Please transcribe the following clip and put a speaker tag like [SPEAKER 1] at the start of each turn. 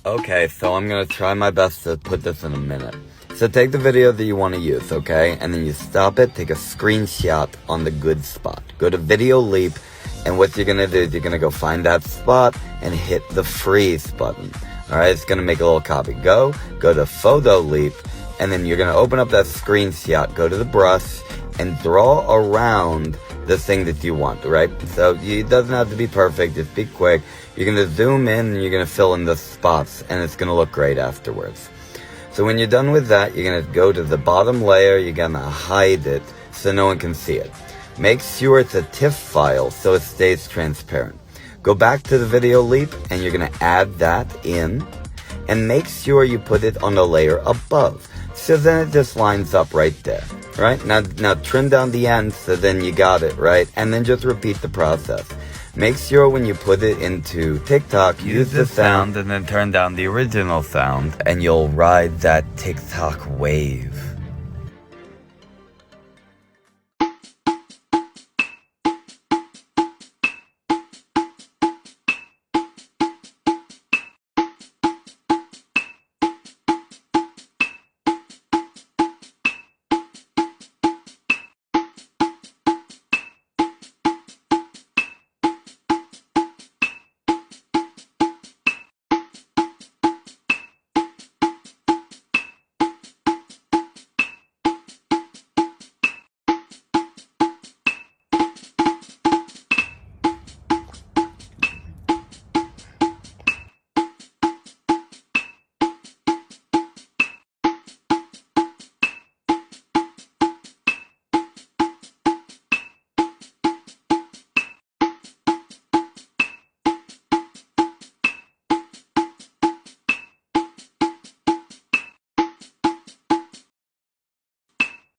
[SPEAKER 1] Okay, so I'm gonna try my best to put this in a minute. So take the video that you want to use, okay? And then you stop it, take a screenshot on the good spot. Go to Video Leap, and what you're gonna do is you're gonna go find that spot and hit the freeze button. Alright, it's gonna make a little copy. Go to Photo Leap, and then you're gonna open up that screenshot, go to the brush, and draw around the thing that you want, right? So it doesn't have to be perfect, just be quick. You're gonna zoom in and you're gonna fill in the spots, and it's gonna look great afterwards. So when you're done with that, you're gonna go to the bottom layer, you're gonna hide it so no one can see it. Make sure it's a TIFF file so it stays transparent. Go back to the Video Leap and you're gonna add that in, and make sure you put it on the layer above. So then it just lines up right there, right? Now trim down the ends so then you got it, right? And then just repeat the process. Make sure when you put it into TikTok, use the sound and then turn down the original sound, and you'll ride that TikTok wave.